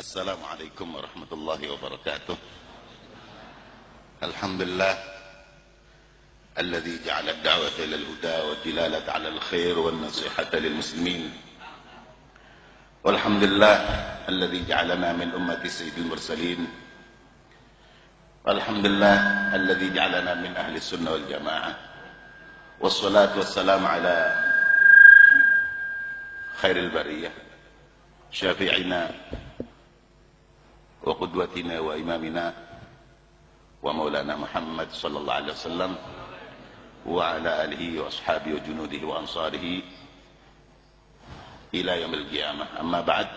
Assalamualaikum warahmatullahi wabarakatuh. Alhamdulillah alladzi ja'ala ad-da'wata ila al-huda wa dilalata 'ala al-khair wa an-nasihata lil muslimin. Walhamdulillah alladzi ja'alana min ummati sayyidil mursalin. Alhamdulillah alladzi ja'alana min ahli sunnah wal jamaah. Wassalatu wassalamu ala khairil bariyah syafi'ina wa qudwatina wa imamina wa maulana Muhammad sallallahu alaihi wasallam wa ala alihi wa ashabihi wa junudihi wa ansarihi ila yaumil qiyamah. Amma ba'd.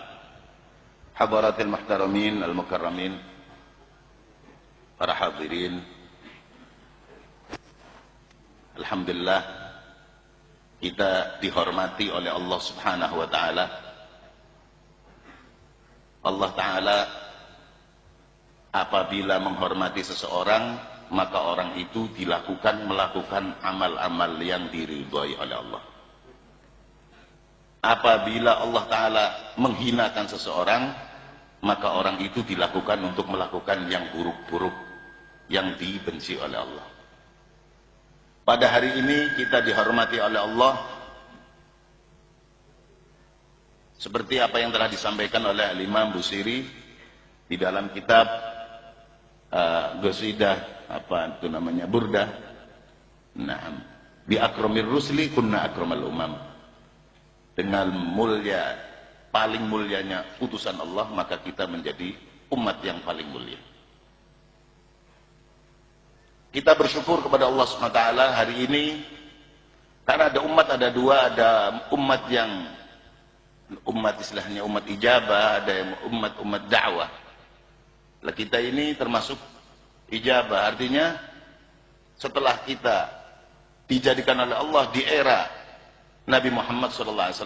Hadaratil muhtaramin al-mukarramin, para hadirin, alhamdulillah kita dihormati oleh Allah Subhanahu wa taala. Allah taala apabila menghormati seseorang, maka orang itu melakukan amal-amal yang diridhai oleh Allah. Apabila Allah Ta'ala menghinakan seseorang, maka orang itu dilakukan untuk melakukan yang buruk-buruk, yang dibenci oleh Allah. Pada hari ini kita dihormati oleh Allah, seperti apa yang telah disampaikan oleh Imam Busiri di dalam kitab Qasidah Burdah. Naam, bi akramir rusli kunna akramal umam. Dengan mulia, paling mulianya utusan Allah, maka kita menjadi umat yang paling mulia. Kita bersyukur kepada Allah SWT hari ini, karena ada umat, ada dua, ada umat yang umat istilahnya umat ijabah, ada yang umat dakwah. Lah kita ini termasuk ijabah, artinya setelah kita dijadikan oleh Allah di era Nabi Muhammad SAW,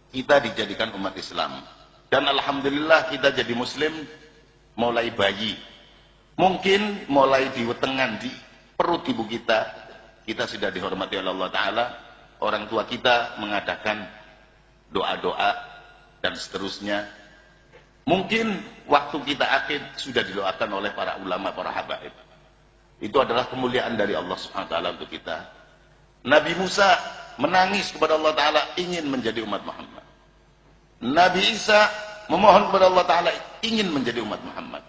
kita dijadikan umat Islam. Dan alhamdulillah kita jadi muslim mulai bayi. Mungkin mulai di wetengan, di perut ibu kita sudah dihormati oleh Allah Ta'ala. Orang tua kita mengadakan doa-doa dan seterusnya. Mungkin waktu kita akhir sudah didoakan oleh para ulama, para habaib. Itu adalah kemuliaan dari Allah SWT untuk kita. Nabi Musa menangis kepada Allah Ta'ala ingin menjadi umat Muhammad. Nabi Isa memohon kepada Allah Ta'ala ingin menjadi umat Muhammad.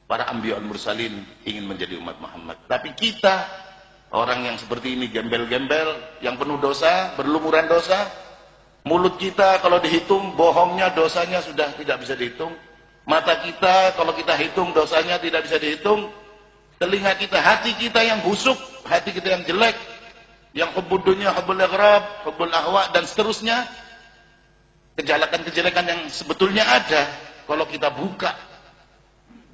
Para anbiyaul mursalin ingin menjadi umat Muhammad. Tapi kita, orang yang seperti ini, gembel-gembel, yang penuh dosa, berlumuran dosa. Mulut kita kalau dihitung, bohongnya, dosanya sudah tidak bisa dihitung. Mata kita kalau kita hitung, dosanya tidak bisa dihitung. Telinga kita, hati kita yang busuk, hati kita yang jelek, yang hubbud dunya, hubbul ighrab, hubbul ahwa, dan seterusnya. Kejelekan-kejelekan yang sebetulnya ada, kalau kita buka,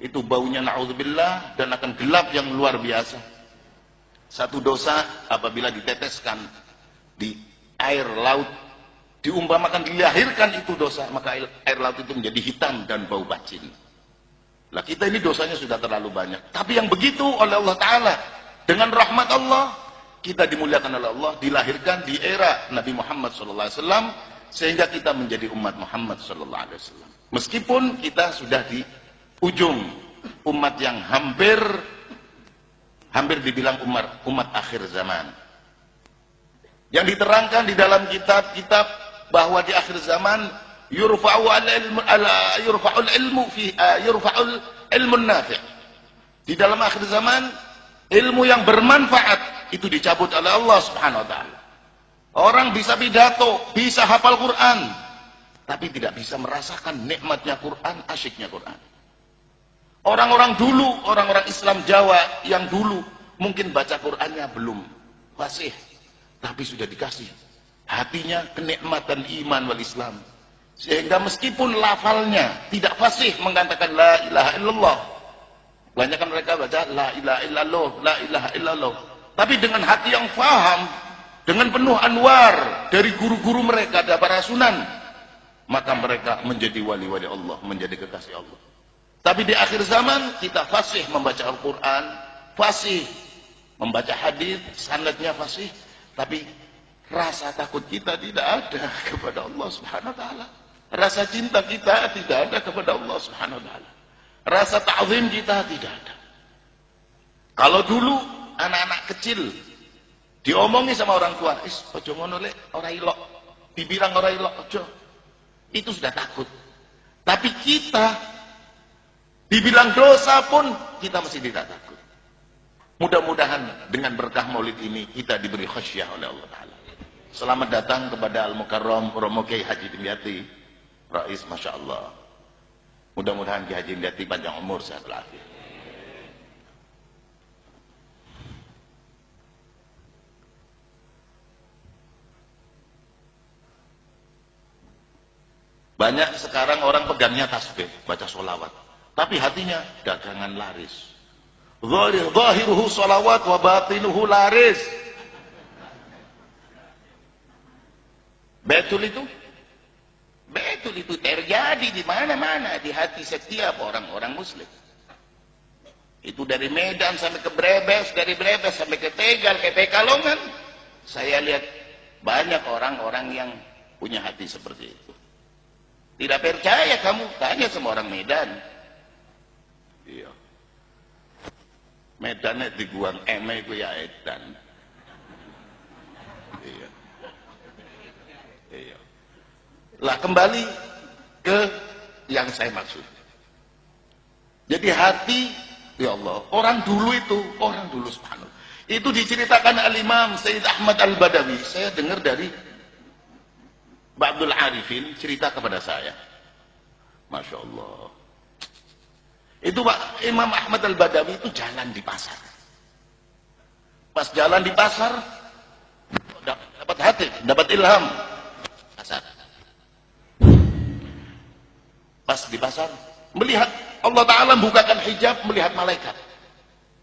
itu baunya na'udzubillah, dan akan gelap yang luar biasa. Satu dosa apabila diteteskan di air laut, diumpamakan dilahirkan itu dosa, maka air laut itu menjadi hitam dan bau bacin. Lah kita ini dosanya sudah terlalu banyak. Tapi yang begitu oleh Allah Ta'ala, dengan rahmat Allah, kita dimuliakan oleh Allah, dilahirkan di era Nabi Muhammad SAW, sehingga kita menjadi umat Muhammad SAW. Meskipun kita sudah di ujung umat yang hampir dibilang umat akhir zaman. Yang diterangkan di dalam kitab-kitab bahwa di akhir zaman yurfa'ul ilmu nafi'. Di dalam akhir zaman ilmu yang bermanfaat itu dicabut oleh Allah Subhanahu wa taala. Orang bisa pidato, bisa hafal Quran, tapi tidak bisa merasakan nikmatnya Quran, asyiknya Quran. Orang-orang dulu, orang-orang Islam Jawa yang dulu mungkin baca Qurannya belum fasih, tapi sudah dikasih hatinya kenikmatan iman wal Islam, sehingga meskipun lafalnya tidak fasih mengatakan la ilaha illallah, banyak kan mereka baca la ilaha illallah, la ilaha illallah, tapi dengan hati yang faham, dengan penuh anwar dari guru-guru mereka, ada para sunan, maka mereka menjadi wali-wali Allah, menjadi kekasih Allah. Tapi di akhir zaman kita fasih membaca Al-Quran, fasih membaca hadis, sanadnya fasih, tapi rasa takut kita tidak ada kepada Allah Subhanahu wa taala. Rasa cinta kita tidak ada kepada Allah Subhanahu wa taala. Rasa ta'zim kita tidak ada. Kalau dulu anak-anak kecil diomongi sama orang tua, ojo ngono lek, ora ilok. Dibilang ora ilok, ojo. Itu sudah takut. Tapi kita dibilang dosa pun kita masih tidak takut. Mudah-mudahan dengan berkah Maulid ini kita diberi khasyah oleh Allah taala. Selamat datang kepada Al-Mukarram Romo Kiai Haji Dimyati Rais, Masya Allah. Mudah-mudahan Kiai Haji Dimyati panjang umur, sehat walafiat. Banyak sekarang orang pegangnya tasbih, baca sholawat, tapi hatinya dagangan laris. Zahiruhu sholawat wa batinuhu laris. Betul itu? Betul itu terjadi di mana-mana, di hati setiap orang-orang muslim. Itu dari Medan sampai ke Brebes, dari Brebes sampai ke Tegal, ke Pekalongan. Saya lihat banyak orang-orang yang punya hati seperti itu. Tidak percaya kamu, tanya sama orang Medan. Iya. Medannya diguang eme itu ya edan. Iya. Iya. Lah kembali ke yang saya maksud. Jadi hati, ya Allah, orang dulu subhanallah. Itu diceritakan Al-Imam Sayyid Ahmad Al-Badawi. Saya dengar dari Mbak Abdul Arifin cerita kepada saya. Masya Allah. Itu Pak Imam Ahmad Al-Badawi itu jalan di pasar. Pas jalan di pasar, dapat hati, dapat ilham. Pasar. Pas di pasar, melihat Allah Ta'ala bukakan hijab, melihat malaikat.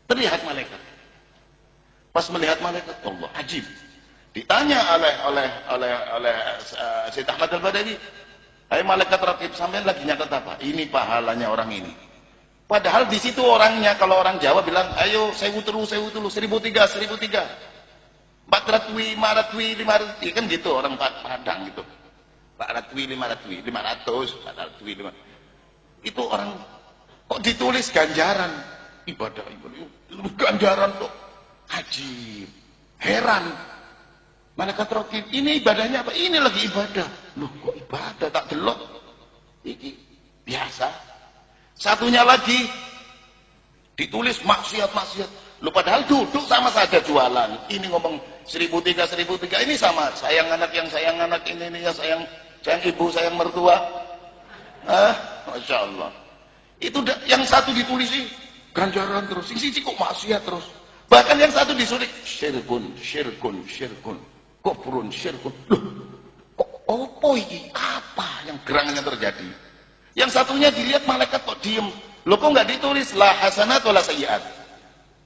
Terlihat malaikat. Pas melihat malaikat, Allah, ajib. Ditanya oleh Syed Ahmad Al-Badawi, hai malaikat rakib, sampean lagi nyatet apa? Ini pahalanya orang ini. Padahal di situ orangnya, kalau orang Jawa bilang, ayo 1000 telu, 1003, 1003. 400 500 500, kan gitu orang Padang gitu. 400 500 500 500. Itu orang kok ditulis ganjaran ibadah ganjaran kok ajib, heran. Malaikat rakib, ini ibadahnya apa? Ini lagi ibadah. Loh kok ibadah tak delok? Ini biasa. Satunya lagi ditulis maksiat. Loh padahal duduk sama saja jualan. Ini ngomong 1003 1003, ini sama sayang anak yang sayang anak, ini yang sayang ibu, sayang mertua. Masya Allah. Itu yang satu ditulis sih ganjaran terus, sing siji kok maksiat terus. Bahkan yang satu disulik syirkun, kufrun, syirkun. Loh, kok opo ini? Apa yang gerangannya terjadi? Yang satunya dilihat malaikat kok diem. Loh kok nggak ditulis la hasanat wala sayyiat?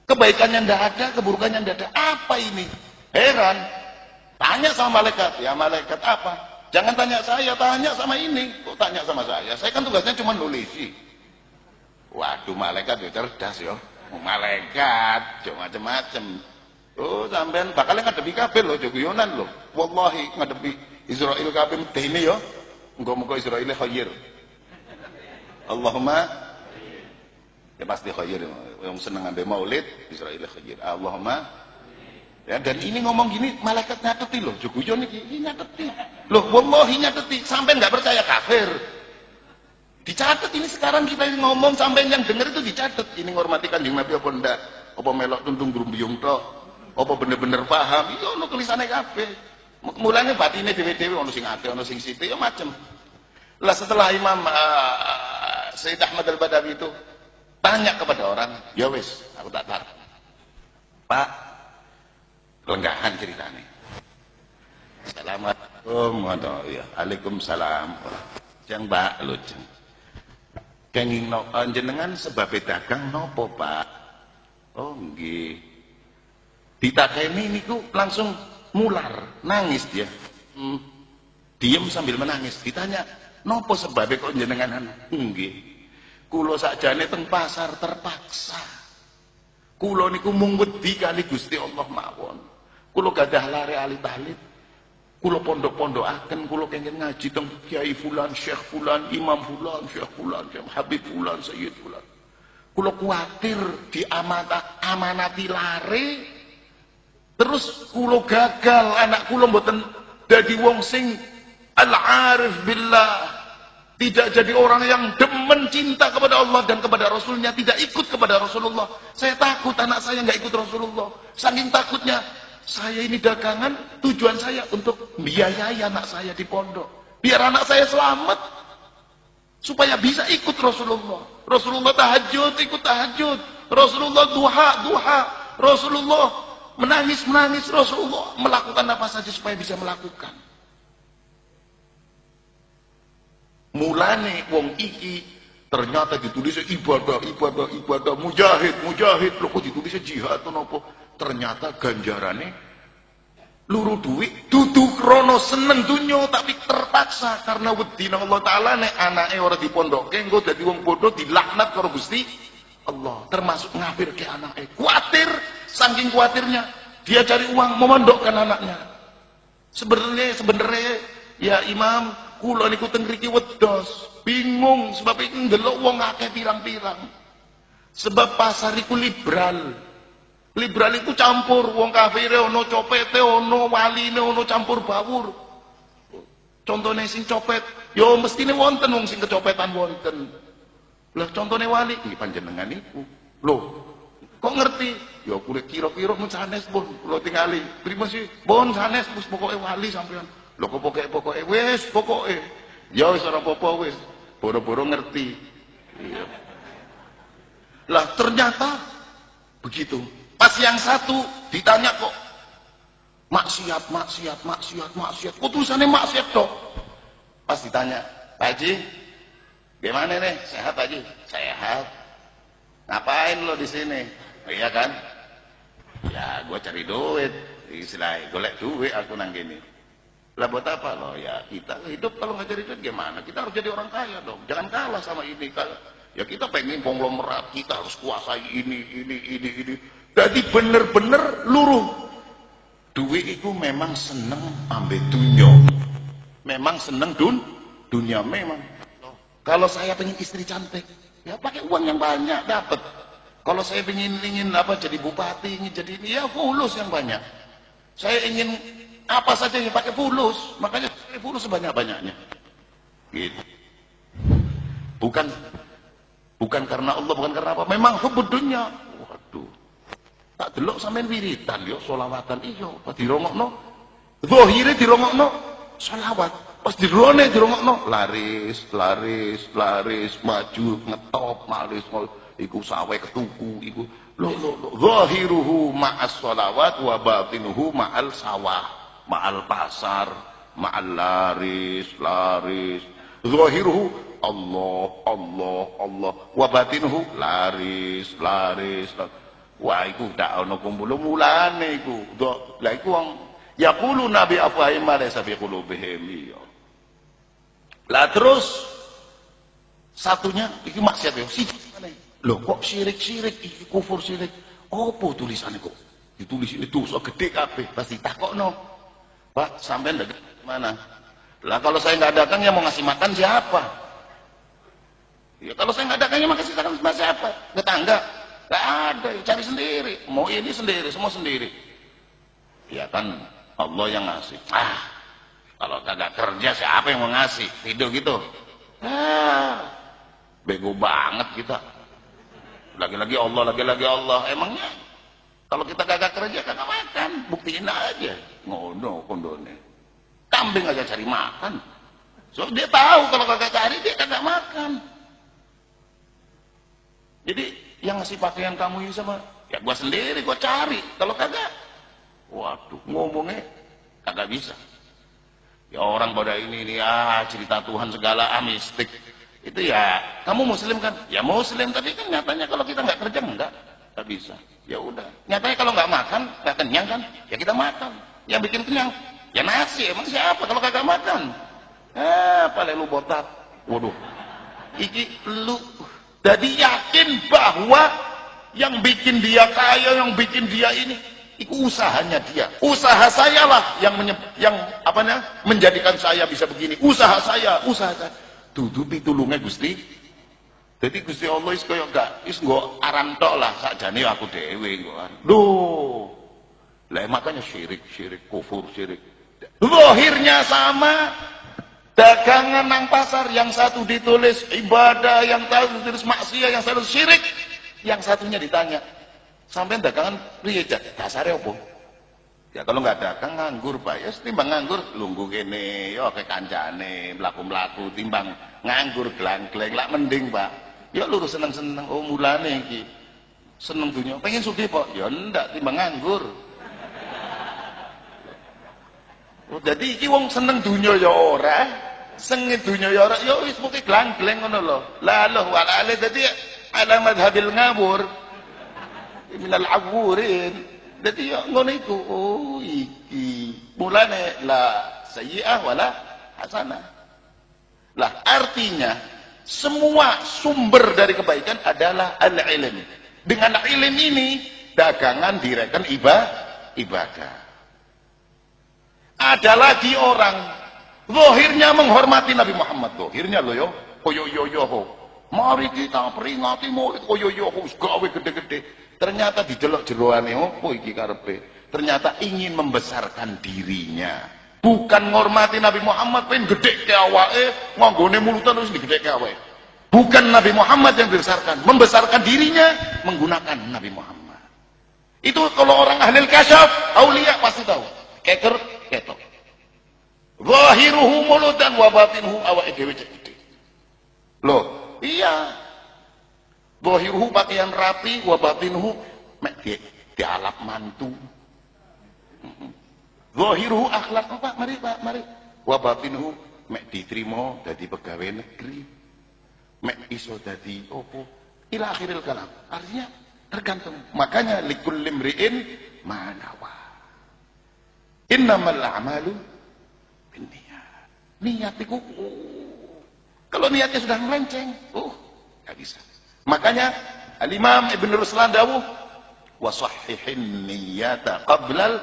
Kebaikannya ndak ada, keburukannya ndak ada. Apa ini? Heran. Tanya sama malaikat, ya malaikat apa? Jangan tanya saya, tanya sama ini. Kok tanya sama saya? Saya kan tugasnya cuma nulis sih. Waduh, malaikat ya cerdas ya. Malaikat, cuma macam-macam. Oh, sampean bakal ngadepi kabeh lho, guyonan lho. Wallahi ngadepi Israil kabeh medeni ya. Muga-muga Israil khair. Allahumma ya pasti khair. Yang seneng ambil Maulid Israil khair. Allahumma. Ya, dan ini ngomong gini malaikat nyateti loh, guyon iki nyateti. Loh, wallahi nyateti. Sampai enggak percaya kafir. Dicatat ini sekarang kita ngomong sampai yang dengar itu dicatat. Ini ngormati Kanjeng Nabi apa ndak? Apa melok tuntung grumbyung tok? Apa bener-bener paham? Iya ono tulisane kabeh. Mulane batine dhewe-dhewe ono sing ate, ono sing sithik ya macem. Lah setelah Imam Sayyid Ahmad Al-Badawi itu tanya kepada orang, ya wis, aku tak tahu. Pak, lenggahan ceritanya. Assalamualaikum warahmatullahi wabarakatuh. Waalaikumsalam. Jeng Mbak lho jeng. Kenging jenengan sebab dagang nopo Pak? Oh nggih. Ditakeni niku langsung mular, nangis dia. Diem sambil menangis. Ditanya, nopo sebab kok jenengan nggih. Kula sakjane teng pasar terpaksa. Kula niku mung wedi kali Gusti Allah mawon. Kula gadah lare alit-alit. Kulo pondok-pondokaken, kulo kengken ngaji teng Kiai fulan, Syekh fulan, Imam fulan, Syekh fulan, Syekh Habib fulan, Sayyid fulan. Kulo kuatir amanati lare, terus kulo gagal, anak kulo mboten dadi wong sing al-arif billah, tidak jadi orang yang demen cinta kepada Allah dan kepada Rasulnya, tidak ikut kepada Rasulullah. Saya takut anak saya nggak ikut Rasulullah. Saking takutnya, saya ini dagangan, tujuan saya untuk biayai anak saya di pondok, biar anak saya selamat, supaya bisa ikut Rasulullah. Rasulullah tahajud, ikut tahajud. Rasulullah duha, Rasulullah menangis, Rasulullah melakukan apa saja supaya bisa melakukan. Mulane wong iki ternyata ditulisnya ibadah, mujahid, loh kok ditulisnya jihad atau nopo? Ternyata ganjarane luru duit, dudu krono seneng dunyo, tapi terpaksa karena wedi nang Allah Taala nek anake ora dipondokke engko dadi wong bodoh dilaknat karo Gusti Allah, termasuk ngafirke anake. Kuatir, saking kuatirnya dia cari uang memondokkan anaknya. Sebenarnya ya Imam, kula niku teng mriki wedos, bingung sebab iki ndelok wong akeh pirang-pirang. Sebab pasar iku liberal. Liberal itu campur, wong kafire ono, copete ono, waline ono, campur bawur. Contohnya sing copet, yo mestine wonten wong sing kecopetan wonten. Lah contohnya wali, ini panjenengan iku. Loh, kok ngerti? Yo kulit kira-kira mun sanes pun, kula tingali. Prima sih, bon sanes wis pokoke wali sampean. Lho kok pokoke wis pokoke. Ya wis ora apa-apa wis. Boro-boro ngerti. Iya. Lah ternyata begitu. Pas yang satu ditanya kok maksiat, kok tulisannya maksiat dok? Pas ditanya, Pak Haji, gimana nih? Sehat Pak Haji? Sehat. Ngapain lo di sini? Oh, iya kan? Ya gue cari duit, istilahnya golek duit aku nang gini. Lah buat apa lo? Ya kita hidup kalau nggak cari duit gimana? Kita harus jadi orang kaya dong. Jangan kalah sama ini. Ya kita pengen konglomerat, kita harus kuasai ini. Jadi bener-bener luruh. Duit itu memang seneng ambil dunia. Memang seneng dunia memang. Kalau saya pengen istri cantik, ya pakai uang yang banyak dapat. Kalau saya ingin apa jadi bupati, ingin jadi ini, ya fulus yang banyak. Saya ingin apa saja yang pakai fulus, makanya saya fulus sebanyak-banyaknya. Gitu. Bukan karena Allah, bukan karena apa. Memang hubud dunia. Waduh. Tak delok sampean wiridan yo selawatan iyo pas dirongokno zahire dirongokno selawat pas dirongokno laris maju ngetop malis iku sawe ketuku iku lo zahiruhu ma'as shalawat wa batinuhu ma'al sawah ma'al pasar ma'al laris zahiruhu Allah wa batinuhu laris. Wah, iku dak ana kumpul mulane iku. Lah iku wong yaqulu nabi afahim laysa fi qulubihim. Lah terus satunya iki maksiat yo siji meneh. Lho kok syirik iki kufur syirik. Opo tulisane kok? Ditulis ini dosa gede kabeh. Pasti takokno. Pak, sampean dagang mana? Lah kalau saya nggak dagang ya mau ngasih makan siapa? Ya kalau saya nggak dagang ya mau ngasih makan sama siapa? Tetangga. Gak ada, cari sendiri. Mau ini sendiri, semua sendiri. Ya kan Allah yang ngasih. Kalau kagak kerja siapa yang mau ngasih? Tidur gitu. Bego banget kita. Lagi-lagi Allah. Emangnya kalau kita kagak kerja kagak makan, buktiin aja. Ngono kondone. Kambing aja cari makan. So dia tahu kalau kagak cari dia kagak makan. Jadi yang ngasih pakaian kamu ini sama ya gua sendiri gua cari. Kalau kagak, waduh ngomongnya kagak bisa. Ya orang pada ini cerita Tuhan segala mistik itu ya kamu muslim kan? Ya muslim, tapi kan nyatanya kalau kita nggak kerja nggak bisa. Ya udah. Nyatanya kalau nggak makan nggak kenyang kan? Ya kita makan. Yang bikin kenyang ya nasi. Emang siapa kalau kagak makan? Paling lu botak. Waduh. Iki lu. Jadi yakin bahwa yang bikin dia kaya, yang bikin dia ini, Itu usahanya dia. Usaha saya lah yang menjadikan saya bisa begini. Usaha saya. Dudu pitulunge Gusti. Jadi Gusti Allah is kaya gak is nggo aran tok lah sakjane aku dhewe kok. Loh. Lah makanya syirik, kufur, syirik. Zahirnya sama. Dagangan nang pasar yang satu ditulis ibadah, yang satu ditulis maksiat, yang satu syirik, yang satunya ditanya. Sampai dagangan piye dasare opo? Ya kalau nggak dagang nganggur Pak, ya timbang nganggur lungguh kene, yo kayak kancane, mlaku-mlaku timbang nganggur glang-gleng lak mending Pak. Ya lurus seneng-seneng, oh mulane iki. Seneng dunya, pengen sugih Pak. Ya ndak timbang nganggur. Oh, jadi iki wong seneng dunya ya ora, sengit dunya ya ora, ya wis pokoke glang-gleng ngono lho. La Allah wa la dadi ala madhabil ngawur. Minal awurin. Jadi ya ngono iku. Oh iki mulane la sayyi'ah wala hasanah. Lah artinya semua sumber dari kebaikan adalah al-ilm. Dengan ilm ini dagangan direken ibadah. Ada lagi orang zahirnya menghormati Nabi Muhammad, zahirnya loh yo koyo yo ho. Mari kita peringati maulid koyo yo ho gawe gede-gede. Ternyata didelok jeroane opo iki karepe? Ternyata ingin membesarkan dirinya. Bukan ngormati Nabi Muhammad, pengen gede ke awake, nganggone mulutan terus digede ke awake. Bukan Nabi Muhammad yang membesarkan dirinya menggunakan Nabi Muhammad. Itu kalau orang ahli kasyaf, aulia pasti tahu. Keker, ketok. Zahiruhu mulutan wa batinuhu awake dhewe gede. Loh, iya. Zahiruhu pakaian rapi, wa batinuhu mek dialap mantu. Zahiruhu akhlak Pak, mari. Wa batinuhu mek diterima dadi pegawai negeri. Mek iso dadi opo? Ila akhiril kalam. Artinya tergantung. Makanya likulli imri'in ma nawa. Innamal a'malu binniyat. Niat itu kalau niatnya sudah melenceng, enggak bisa. Makanya Al-Imam Ibn Ruslan dawuh wasahhihin niyyata qablal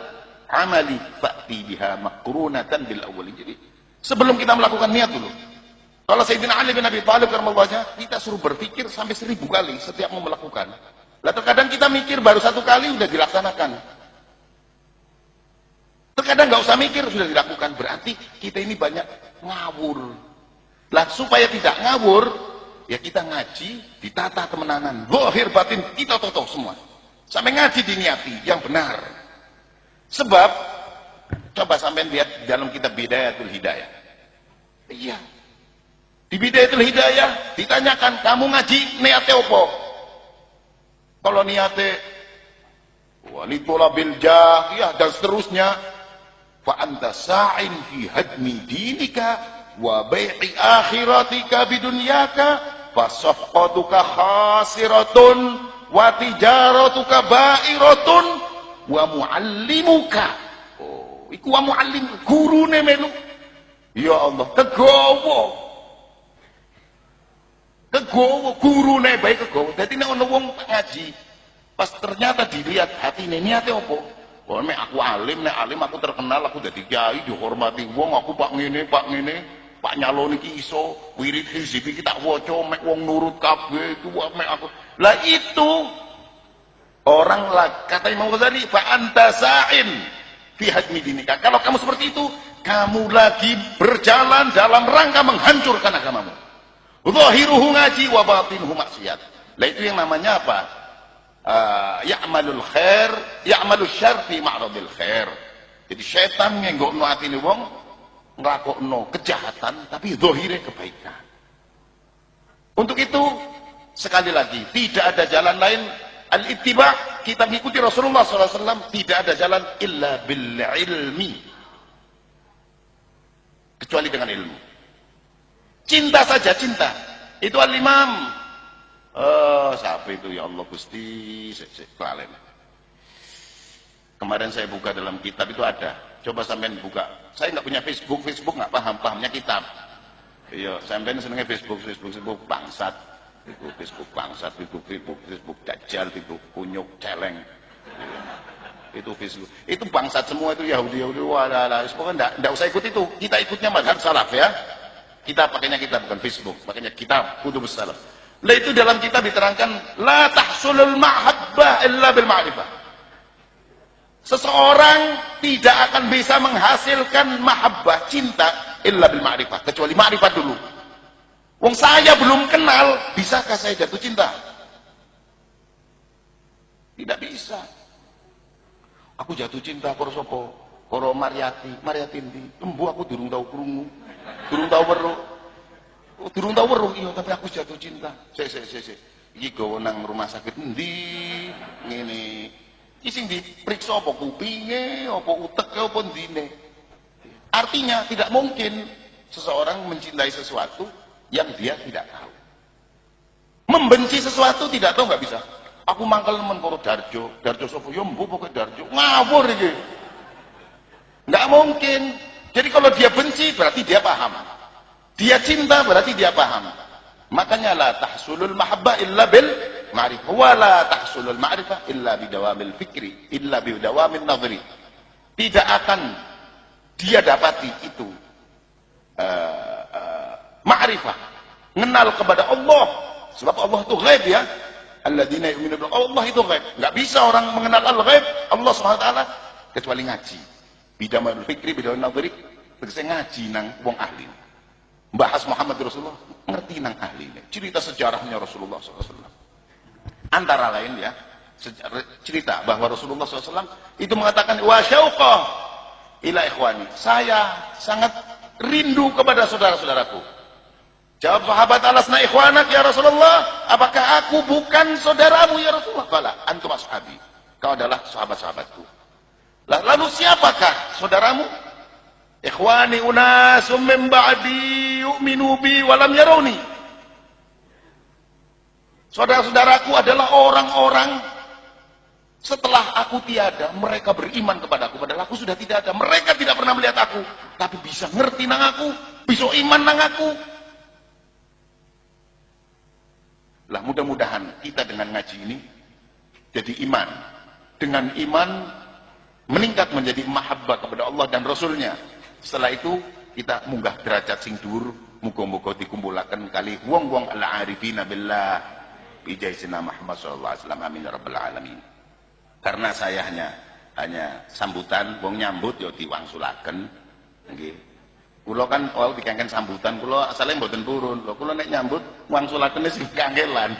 amali fa'ti biha makrunatan bil awwali. Jadi sebelum kita melakukan niat dulu. Kalau Sayyidina Ali bin Abi Thalib karramallahu kita suruh berpikir sampai 1000 kali setiap mau melakukan. Lah terkadang kita mikir baru 1 kali udah dilaksanakan. Terkadang nggak usah mikir sudah dilakukan, berarti kita ini banyak ngawur. Lah supaya tidak ngawur, ya kita ngaji, ditata temenanan, zahir batin kita toto semua. Sampai ngaji diniati yang benar. Sebab coba sampai lihat dalam kitab Bidayatul Hidayah. Iya. Di Bidayatul Hidayah ditanyakan, kamu ngaji niate opo? Kalau niate walitulabil jah dan seterusnya, fa anta sa'in fi hadmi dinika wa bai'i akhiratika bidunyaka fasafqatuka khasiratun wa tijaratuka ba'iratun wa muallimuka. Oh, iku wa muallim gurune melu. Ya Allah, kegowo gurune bae kegowo. Dadi nek ana wong ngaji, pas ternyata dilihat hatine niate opo? Oh, nek aku alim, nek alim aku terkenal, aku dadi kiai dihormati wong, aku Pak ngene, Pak nyalon iki iso wirid hizib iki tak waca mek wong nurut kabeh itu mek aku. Lah itu orang lah kata Imam Ghazali fa anta sa'in fi hadmi dinika. Kalau kamu seperti itu, kamu lagi berjalan dalam rangka menghancurkan agamamu. Zahiruhu ngaji wa batinuhu maksiat. Lah itu yang namanya apa? Ya'malul khair, ya'malul syarr fi ma'radil khair. Jadi setan ngenggokno atine wong nglakokno kejahatan tapi zahire kebaikan. Untuk itu sekali lagi tidak ada jalan lain al-ittiba, kita mengikuti Rasulullah SAW, tidak ada jalan illa bil ilmi, kecuali dengan ilmu. Cinta saja, cinta itu al-imam siapa itu ya Allah Gusti kelalen. Kemarin saya buka dalam kitab itu ada. Coba sampean buka. Saya nggak punya Facebook nggak pahamnya kitab. Iya, sampean senengnya Facebook bangsat. Facebook bangsat, Facebook dajjal, Facebook kunyuk celeng. Itu Facebook. Itu bangsat semua itu Yahudi, walah, pokoknya enggak usah ikut itu. Kita ikutnya mazhab salaf ya. Kita pakainya kita bukan Facebook, makanya kita kutubus salaf. Lah itu dalam kitab diterangkan la tahsulul mahabbah illa bil ma'rifah. Seseorang tidak akan bisa menghasilkan mahabbah, cinta illa bil ma'rifah, kecuali ma'rifat dulu. Wong saya belum kenal, bisakah saya jatuh cinta? Tidak bisa. Aku jatuh cinta karo sapa? Karo Mariati ndi? Embu aku durung tahu krungu. Durung tahu weruh. Durung tahu weruh iya, tapi aku jatuh cinta. Sik. Iki gawe nang rumah sakit endi? Ngene. Iki sing diperiksa apa kupinge, apa uteke, apa ndine. Artinya tidak mungkin seseorang mencintai sesuatu yang dia tidak tahu. Membenci sesuatu tidak tahu nggak bisa. Aku mangkel men karo Darjo sapa yo mbuh pokoke Darjo. Ngawur iki. Nggak mungkin. Jadi kalau dia benci berarti dia paham. Dia cinta berarti dia paham. Makanya la tahsulul mahabbah illa bil ma'rifah wa la tahsulul ma'rifah illa bidawamil fikri illa bidawamil nadhri. Tidak akan dia dapati itu ma'rifah, mengenal kepada Allah, sebab Allah itu ghaib ya. Alladzina yu'minuna bil Allah itu ghaib. Enggak bisa orang mengenal al-ghaib Allah Subhanahu wa taala kecuali ngaji. Bidawamil fikri bidawamil nadhri, tegese ngaji nang wong ahli. Bahas Muhammad Rasulullah, ngerti nang ahli. Cerita sejarahnya Rasulullah SAW. Antara lain ya, cerita bahwa Rasulullah SAW itu mengatakan wa syauqah ila ikhwani. Saya sangat rindu kepada saudara-saudaraku. Jawab sahabat, alasna ikhwanak ya Rasulullah, apakah aku bukan saudaramu ya Rasulullah? Bala, antum ashabi. Kau adalah sahabat-sahabatku. Lalu siapakah saudaramu? Ikhwani unasum min ba'di yu'minu bi wa lam yarawni. Saudara-saudaraku adalah orang-orang setelah aku tiada, mereka beriman kepadaku, padahal aku sudah tidak ada. Mereka tidak pernah melihat aku, tapi bisa ngerti nang aku, bisa iman nang aku. Lah mudah-mudahan kita dengan ngaji ini jadi iman. Dengan iman meningkat menjadi mahabbah kepada Allah dan Rasulnya. Setelah itu kita munggah derajat sing dhuwur, muga-muga dikumpulaken kali wong-wong al-arifina billah bi jaisina Muhammad sallallahu alaihi wasallam, amin ya rabbal alamin. Karena saya hanya sambutan, wong nyambut ya diwangsulaken nggih. Kula kan dikengken sambutan, kula asale mboten purun. Lho kula nek nyambut wangsulaken sing kangelan.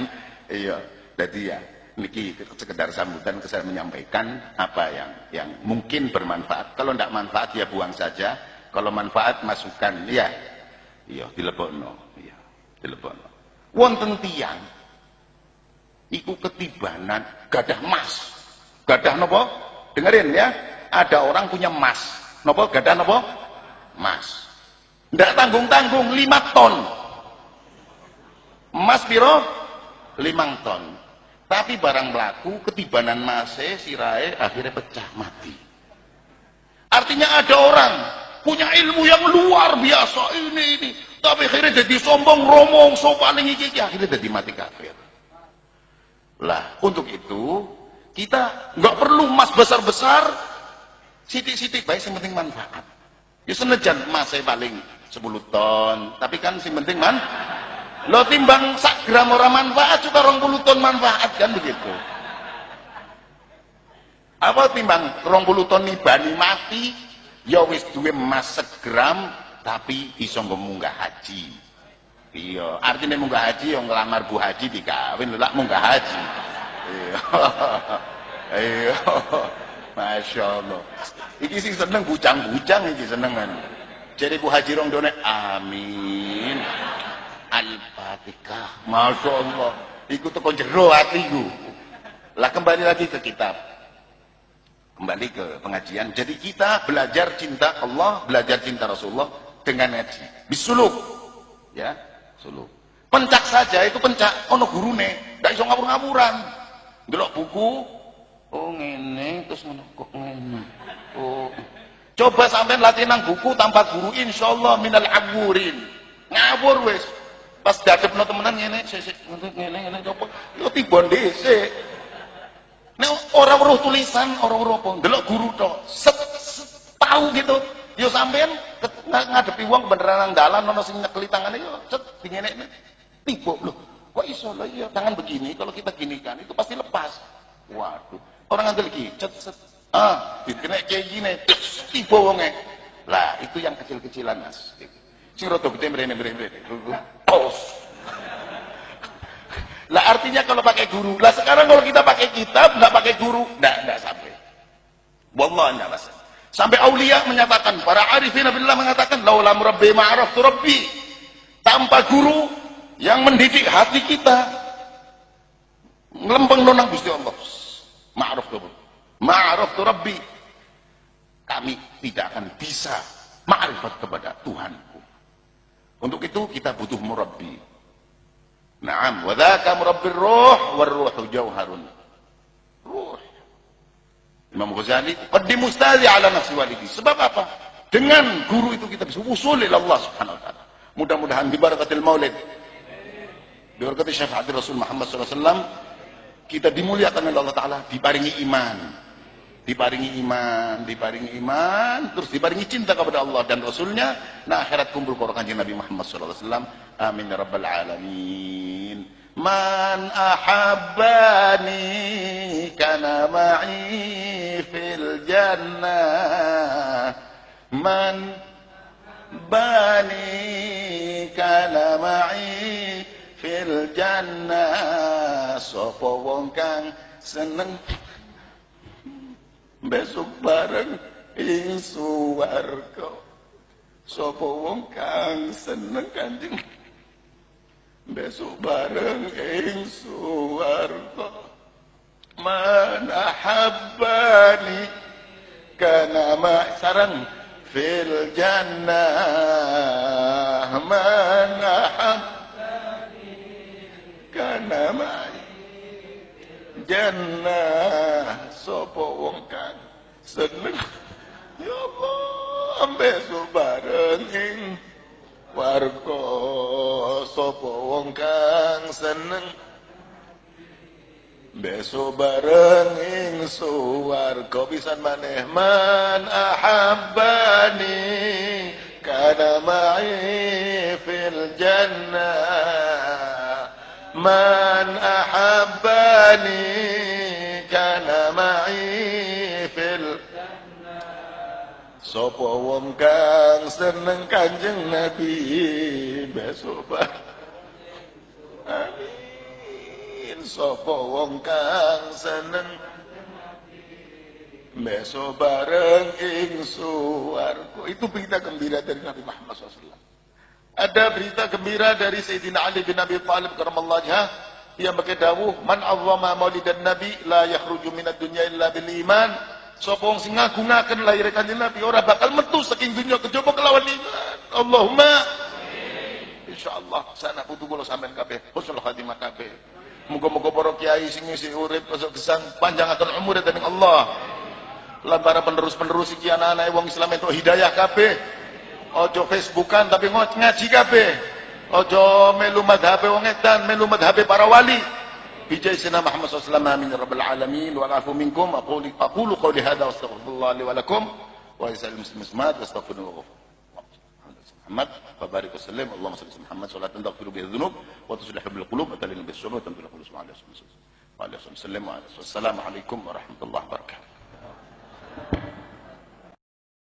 Iya, dadi ya niki sekedar sambutan, saya menyampaikan apa yang mungkin bermanfaat. Kalau tidak manfaat ya buang saja. Kalau manfaat masukkan, ya, iya dilebokno, iya dilebokno. Wonten tiyang iku ketibanan gadah emas, gadah nopo? Dengerin ya, ada orang punya emas, nopo gadah nopo? Emas. Ndak tanggung-tanggung 5 ton. Emas piro? 5 ton. Tapi barang melaku ketibanan mase sirahe akhirnya pecah mati. Artinya ada orang punya ilmu yang luar biasa ini, tapi akhirnya jadi sombong, romong, so paling iki akhirnya jadi mati kafir. Lah untuk itu kita nggak perlu emas besar-besar, sitik-sitik baik, yang penting manfaat. Ya senajan emas paling 10 ton, tapi kan yang penting lo timbang sak gram orang manfaat suka 20 ton manfaat kan begitu. Apa timbang 20 ton nibani mati ya wis duwe emas segram tapi iso munggah haji. Iya, artinya munggah haji yang ngelamar Bu Haji dikawin lho, lak munggah haji. Iya. Iya. Masya Allah. Iki sing seneng bujang-bujang iki senengan. Jadi Bu Haji rong done amin. Al-Fatihah. Masya Allah. Iku teko jero atiku. Lah kembali lagi ke kitab. Kembali ke pengajian. Jadi kita belajar cinta Allah, belajar cinta Rasulullah dengan ngaji. Bisuluk. Ya, suluk. Pencak saja itu pencak ono gurune, ndak iso ngawur-ngawuran. Delok buku, oh ngene terus ngono kok ngene. Oh. Coba sampean latih nang buku tanpa guru, insyaallah minal awurin. Ngawur wis. Pas dadepno temenan ngene sik ngene coba yo tiba dhisik. Nek ora weruh tulisan, ora weruh apa, ndelok guru tok. Tahu gitu. Yo sampean ngadepi wong beneran nang dalan ono sing nyekeli tangane yo cet dingenekne. Tiba lho. Kok iso lho iya tangan begini kalau kita ginikan itu pasti lepas. Waduh. Orang ngandel iki cet cet. Dikenek kayak gini, tiba wonge. Lah, itu yang kecil-kecilan, Mas. Sing rada gede mrene-mrene. Tos. Lah artinya kalau pakai guru. Lah sekarang kalau kita pakai kitab, nggak pakai guru, nggak sampai. Wallah nggak mas. Sampai aulia menyatakan, para arifin billah mengatakan, laula murabbi ma'araftu rabbi. Tanpa guru yang mendidik hati kita, ngelempeng nonang Gusti Allah. Ma'araftu rabbi. Kami tidak akan bisa ma'rifat kepada Tuhanku. Untuk itu kita butuh murabbi. Naam, wa dzaka murabbir ruh war ruhu jauharun. Ruh. Imam Ghazali qaddim ustazi ala nafsi walidi. Sebab apa? Dengan guru itu kita bisa usul ila Allah Subhanahu wa taala. Mudah-mudahan di barakatil Maulid, di berkat syafaat Rasul Muhammad sallallahu alaihi wasallam, kita dimuliakan oleh Allah taala, diparingi iman, terus diparingi cinta kepada Allah dan Rasulnya. Nah akhirat kumpul para kanjeng Nabi Muhammad sallallahu alaihi wasallam. Amin ya rabbal alamin. Man ahabbani kana ma'i fil jannah. Man bani kana ma'i fil jannah. Sapa wong kang seneng besok bareng ing suwarga. Sapa wong kang seneng Kanjeng besok bareng ing suwarga. Man ahabbani kana ma sareng fil jannah. Man ahabbani kana ma jannah. Sapa wong kang seneng ya Allah besok bareng ing warga. Sapa wong kang seneng besok bareng ing suwarga. Pisan maneh man ahabbani kana ma'i fil jannah. Man ahabbani kana ma'i fil jannah. Sapa wong kang seneng Kanjeng Nabi besok bareng. Amin. Sapa wong kang seneng besok bareng ing suwarga. Itu berita gembira dari Nabi Muhammad SAW. Ada berita gembira dari Sayyidina Ali bin Abi Thalib karamallahu wajhah yang berkedawuh, man azzama maulidan nabi la yakhruju minad dunya illa bil iman. Sapa wong sing ngagungaken lair Kanjeng Nabi ora bakal metu saking dunya kejaba kelawan iman. Allahumma insyaallah sana putu kula sampean kabeh husnul khatimah kabeh. Muga-muga para kiai sing isih urip besok gesang panjangaken umure dening Allah. Lan para penerus-penerus iki anak-anak wong Islam entuk hidayah kabeh. Ojo Facebookan tapi ngaji kabeh. Ojo melu madhabe wong edan, melu madhabe para wali. Bijai Sayyidina Muhammad sallallahu alaihi wasallam, amin ya rabbal alamin wa afu minkum. Aqulu qawli hadza wa astaghfirullah li wa lakum wa lisa'il muslimin wa astaghfiruhu. Muhammad wa barik wa sallim. Allahumma shalli ala Muhammad salatan taghfiru biha dhunub wa tuslihu bil qulub wa talinu bis sunna wa tanfiru qulub wa alihi wasallam. Wa alihi wasallam. Wassalamu alaikum warahmatullahi wabarakatuh.